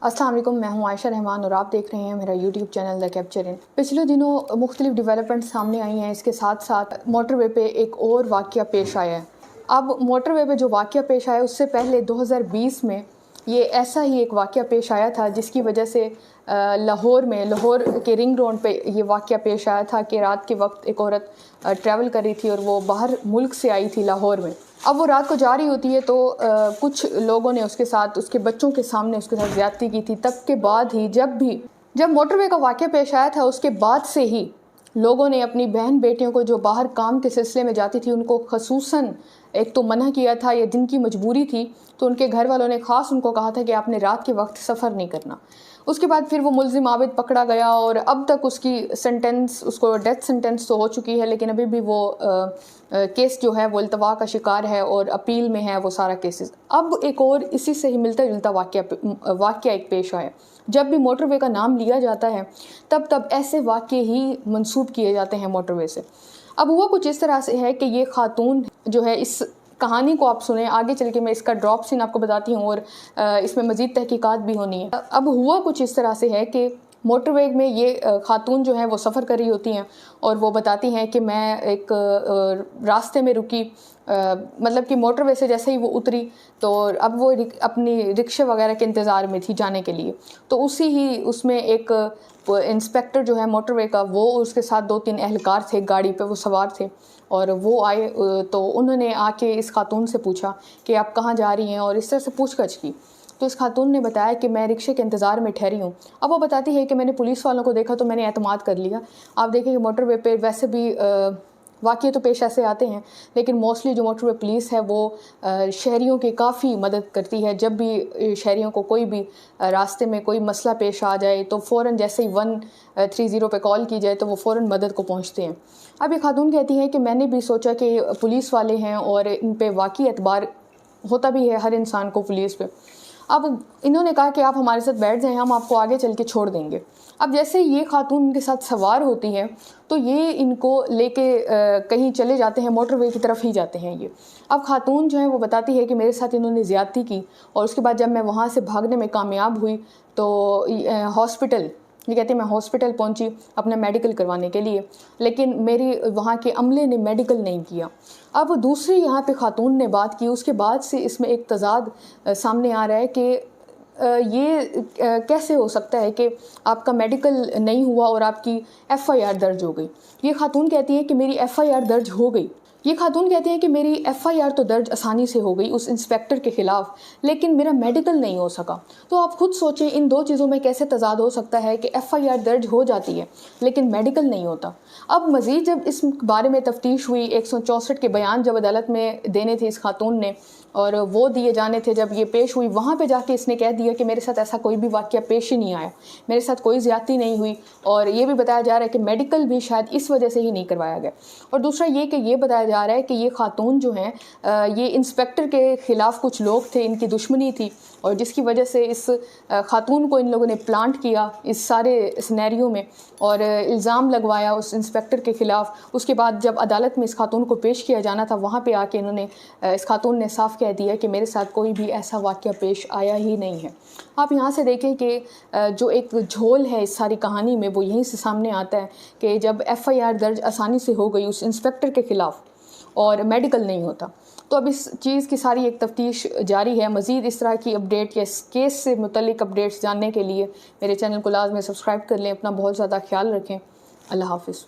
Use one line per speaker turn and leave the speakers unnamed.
अस्सलाम वालेकुम, मैं हूं आयशा रहमान और आप देख रहे हैं मेरा यूट्यूब चैनल द कैप्चर इन। पिछले दिनों मुख्तलिफ डेवलपमेंट सामने आई हैं। इसके साथ साथ मोटरवे पे एक और वाक़या पेश आया है। अब मोटरवे पे जो वाक़या पेश आया उससे पहले 2020 में ये ऐसा ही एक वाक़या पेश आया था, जिसकी वजह से लाहौर के रिंग रोड पे ये वाक़या पेश आया था कि रात के वक्त एक औरत ट्रैवल कर रही थी और वो बाहर मुल्क से आई थी लाहौर में। अब वो रात को जा रही होती है तो कुछ लोगों ने उसके साथ, उसके बच्चों के सामने उसके साथ ज़्यादती की थी। तब के बाद ही जब मोटरवे का वाक़या पेश आया था, उसके बाद से ही लोगों ने अपनी बहन बेटियों को जो बाहर काम के सिलसिले में जाती थी उनको खसूसन एक तो मना किया था, या जिनकी मजबूरी थी तो उनके घर वालों ने ख़ास उनको कहा था कि आपने रात के वक्त सफ़र नहीं करना। उसके बाद फिर वो मुल्ज़िम आबिद पकड़ा गया और अब तक उसको डेथ सेंटेंस तो हो चुकी है, लेकिन अभी भी वो केस जो है वो इल्तवा का शिकार है और अपील में है वो सारा केसेस। अब एक और इसी से ही मिलता जुलता वाक़या एक पेश आया। जब भी मोटरवे का नाम लिया जाता है तब ऐसे वाक़ये ही मंसूब किए जाते हैं मोटरवे से। अब हुआ कुछ इस तरह से है कि ये खातून जो है, इस कहानी को आप सुने, आगे चल के मैं इसका ड्रॉप सीन आपको बताती हूँ और इसमें मज़ीद तहकीकात भी होनी है। अब हुआ कुछ इस तरह से है कि मोटरवे में ये खातून जो है वो सफ़र कर रही होती हैं और वो बताती हैं कि मैं एक रास्ते में रुकी, मतलब कि मोटरवे से जैसे ही वो उतरी तो अब वो अपनी रिक्शे वगैरह के इंतज़ार में थी जाने के लिए। तो उसमें एक इंस्पेक्टर जो है मोटरवे का, वो उसके साथ 2-3 एहलकार थे, गाड़ी पे वो सवार थे और वो आए तो उन्होंने आके इस खातून से पूछा कि आप कहाँ जा रही हैं, और इस तरह से पूछगछ की। तो इस खातून ने बताया कि मैं रिक्शे के इंतज़ार में ठहरी हूँ। अब वो बताती है कि मैंने पुलिस वालों को देखा तो मैंने एतमाद कर लिया। आप देखें कि मोटरवे पे वैसे भी वाक़ये तो पेश ऐसे आते हैं, लेकिन मोस्टली जो मोटरवे पुलिस है वो शहरियों की काफ़ी मदद करती है। जब भी शहरियों को कोई भी रास्ते में कोई मसला पेश आ जाए तो फ़ौरन जैसे ही 130 पे कॉल की जाए तो वो फ़ौरन मदद को पहुंचते हैं। अब ये खातून कहती है कि मैंने भी सोचा कि पुलिस वाले हैं और इन पे वाक़ई एतबार होता भी है हर इंसान को पुलिस पे। अब इन्होंने कहा कि आप हमारे साथ बैठ जाएं, हम आपको आगे चल के छोड़ देंगे। अब जैसे ये खातून इनके साथ सवार होती हैं तो ये इनको लेके कहीं चले जाते हैं, मोटरवे की तरफ ही जाते हैं ये। अब खातून जो है वो बताती है कि मेरे साथ इन्होंने ज़्यादती की और उसके बाद जब मैं वहाँ से भागने में कामयाब हुई तो हॉस्पिटल, ये कहती है मैं हॉस्पिटल पहुंची अपना मेडिकल करवाने के लिए, लेकिन मेरी वहाँ के अमले ने मेडिकल नहीं किया। अब दूसरी यहाँ पे खातून ने बात की, उसके बाद से इसमें एक तज़ाद सामने आ रहा है कि ये कैसे हो सकता है कि आपका मेडिकल नहीं हुआ और आपकी FIR दर्ज हो गई। ये खातून कहती है कि मेरी FIR दर्ज हो गई। ये खातून कहती है कि मेरी FIR तो दर्ज आसानी से हो गई उस इंस्पेक्टर के ख़िलाफ़, लेकिन मेरा मेडिकल नहीं हो सका। तो आप खुद सोचें इन दो चीज़ों में कैसे तज़ाद हो सकता है कि FIR दर्ज हो जाती है लेकिन मेडिकल नहीं होता। अब मज़ीद जब इस बारे में तफ्तीश हुई, 164 के बयान जब अदालत में देने थे इस खातून ने और वो दिए जाने थे, जब ये पेश हुई वहाँ पे जाके इसने कह दिया कि मेरे साथ ऐसा कोई भी वाक़या पेश ही नहीं आया, मेरे साथ कोई ज़्यादती नहीं हुई। और ये भी बताया जा रहा है कि मेडिकल भी शायद इस वजह से ही नहीं करवाया गया। और दूसरा ये कि ये बताया जा रहा है कि ये खातून जो हैं ये इंस्पेक्टर के ख़िलाफ़ कुछ लोग थे, इनकी दुश्मनी थी और जिसकी वजह से इस खातून को इन लोगों ने प्लांट किया इस सारे सिनेरियो में और इल्ज़ाम लगवाया उस इंस्पेक्टर के ख़िलाफ़। उसके बाद जब अदालत में इस खातून को पेश किया जाना था वहाँ पे आके इन्होंने इस खातून ने साफ कह दिया कि मेरे साथ कोई भी ऐसा वाक़या पेश आया ही नहीं है। आप यहाँ से देखें कि जो एक झोल है इस सारी कहानी में वो यहीं से सामने आता है कि जब FIR दर्ज आसानी से हो गई उस इंस्पेक्टर के ख़िलाफ़ और मेडिकल नहीं होता। तो अब इस चीज़ की सारी एक तफ्तीश जारी है। मज़ीद इस तरह की अपडेट या इस केस से मुतल्लिक अपडेट्स जानने के लिए मेरे चैनल को लाज़मी सब्सक्राइब कर लें। अपना बहुत ज़्यादा ख्याल रखें। अल्लाह हाफ़िज़।